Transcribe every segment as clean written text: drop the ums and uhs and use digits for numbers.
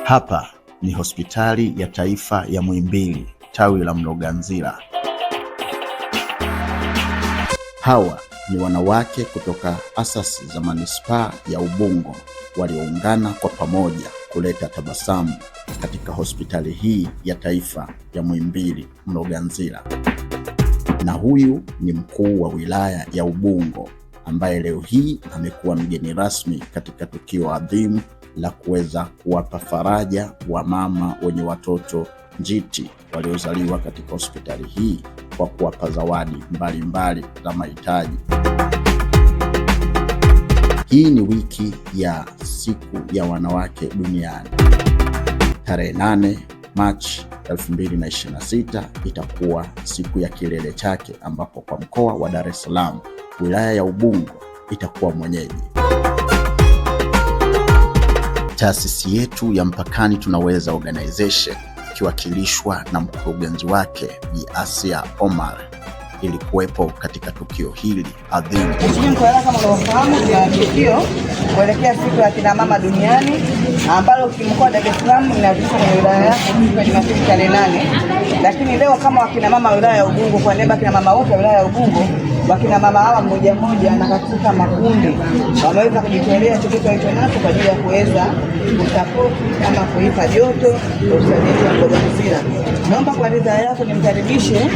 Hapa ni Hospitali ya Taifa ya Muhimbili, tawi la Mloganzila. Hawa ni wanawake kutoka asasi za manispaa ya Ubungo walioungana kwa pamoja kuleta tabasamu katika hospitali hii ya taifa ya Muhimbili Mloganzila. Na huyu ni mkuu wa wilaya ya Ubungo ambaye leo hii amekuwa mgeni rasmi katika tukio adhimu la kuweza kuwapa faraja wa mama wenye watoto njiti waliozaliwa katika hospitali hii kwa kuwapa zawadi mbalimbali za mahitaji. Hii ni wiki ya siku ya wanawake duniani. Tarehe 8 Machi 2026 itakuwa siku ya kilele chake, ambapo kwa mkoa wa Dar es Salaam wilaya ya Ubungo itakuwa mwenyeji. Taasisi yetu ya Mpakani Tunaweza Organization ikiwakilishwa na mkurugenzi wake Bi Asia Omar ilikuwepo katika tukio hili adhimu. Kama unavyofahamu, kuna tukio kuelekea siku ya kina mama duniani ambalo kimkoa wa Dar es Salaam linaadhimishwa kwenye wilaya yako siku ya Jumapili tarehe 8. Lakini leo kama wakina mama wa wilaya ya Ubungo, kwa niaba ya kina mama wote wa wilaya ya Ubungo, wakina mama hawa mmoja mmoja na katika makundi wameweza kujitolea chochote walichonacho kwa ajili ya kuweza kusapoti ama kuipa joto hospitali ya Mloganzila. Naomba kwa ridhaa yako nimkaribishe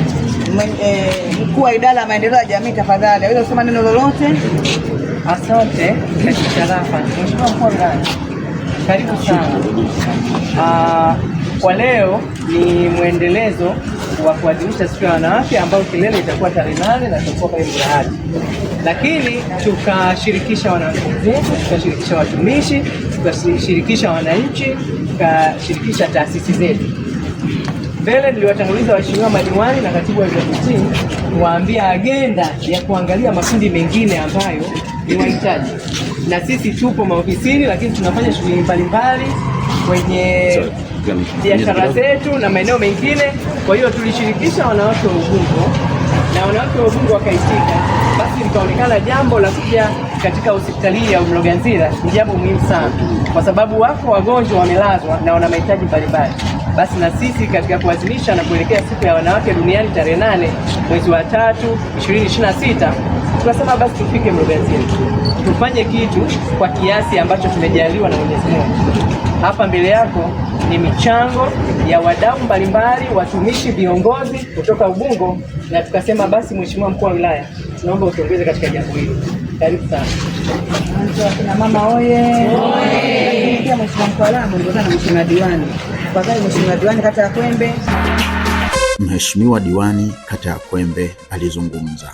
mkuu wa idara ya maendeleo ya jamii, tafadhali aweza kusema neno lolote. Asante Sharafa. Mheshimiwa mkuu wa wilaya, karibu sana. Kwa leo ni mwendelezo wa kuadhimisha siku ya wanawake ambao kilele itakuwa tarehe 8 na tutakuwa pale Mlahadi. Lakini tukashirikisha wanawake zetu, tukashirikisha watumishi, tukashirikisha wananchi, tukashirikisha taasisi zetu. Mbele niliwatanguliza waheshimiwa madiwani na katibu wa vijiji kuwaambia agenda ya kuangalia makundi mengine ambayo ni wahitaji. Na sisi tupo maofisini, lakini tunafanya shughuli mbalimbali kwenye biashara zetu na maeneo mengine. Kwa hiyo tulishirikisha wanawake wa Ubungo na wanawake wa Ubungo wakaitika. Basi likaonekana jambo la kuja katika hospitali ya Mloganzila ni jambo muhimu sana, kwa sababu wako wagonjwa wamelazwa na wana mahitaji mbalimbali. Basi na sisi katika kuadhimisha na kuelekea siku ya wanawake duniani tarehe 8 mwezi wa 3 2026, tukasema basi tufike Mloganzila, tufanye kitu kwa kiasi ambacho tumejaliwa na Mwenyezi Mungu. Hapa mbele yako ni michango ya wadau mbalimbali, watumishi, viongozi kutoka Ubungo, na tukasema basi Mheshimiwa mkuu wa wilaya, tunaomba utuongeze katika jambo hili. Karibu sana. Kina mama oye. Pia Mheshimiwa mkuu wa wilaya ameongozana na Mheshimiwa diwani. Tafadhali Mheshimiwa diwani kata ya Kwembe. Mheshimiwa diwani kata ya Kwembe alizungumza.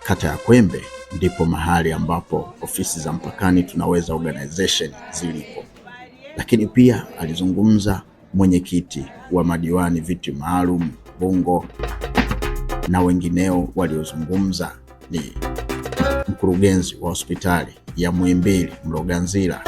Kata ya Kwembe ndipo mahali ambapo ofisi za Mpakani Tunaweza Organization zilipo. Lakini pia alizungumza mwenyekiti wa madiwani viti maalum Ubungo, na wengineo waliozungumza ni mkurugenzi wa hospitali ya Muhimbili Mloganzila.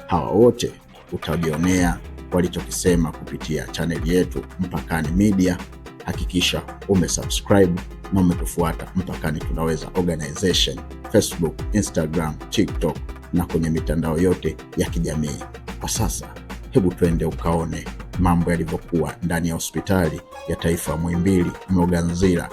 Hawa wote utajionea walichokisema kupitia chaneli yetu Mpakani Media. Hakikisha umesubscribe na umetufuata Mpakani Tunaweza Organization Facebook, Instagram, TikTok na kwenye mitandao yote ya kijamii. Kwa sasa hebu twende ukaone mambo yalivyokuwa ndani ya hospitali ya taifa Muhimbili Mloganzila.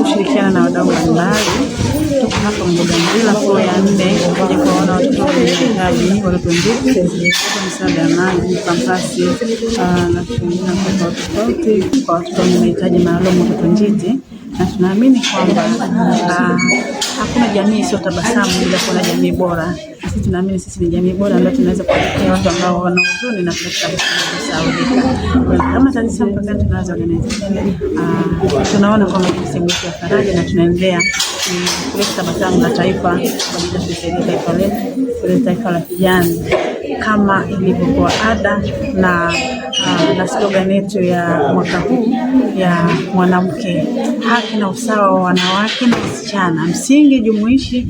Kushirikiana na wadau mbalimbali, tuko hapa Mloganzila floor ya 4 kuja kuwaona watoto mahitaji, watoto njiti, msaada ya maji, kampasi na shughuli tofauti kwa watoto wenye mahitaji maalum, watoto njiti. Na tunaamini kwamba hakuna jamii sio tabasamu bila kuwa na jamii bora. Sisi tunaamini sisi ni jamii bora ambayo tunaweza kuwafikia watu ambao wana huzuni na kuleta tabasamu. Kama taasisi ya Mpakani tunaweza organization, tunaona kwamba ni sehemu ya faraja na tunaendelea kuleta tabasamu la taifa kwa ajili ya kusaidia taifa letu, taifa la kijani, kama ilivyokuwa ada na slogan yetu ya mwaka huu ya mwanamke, haki na usawa wa wanawake na wasichana, msingi jumuishi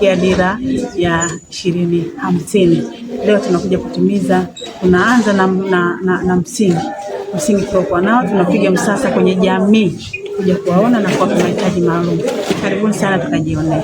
ya dira ya 2050. Leo tunakuja kutimiza, tunaanza na msingi tuliokuwa nao, tunapiga msasa kwenye jamii kuja kuwaona na kuwapa mahitaji maalum. Karibuni sana tukajionea.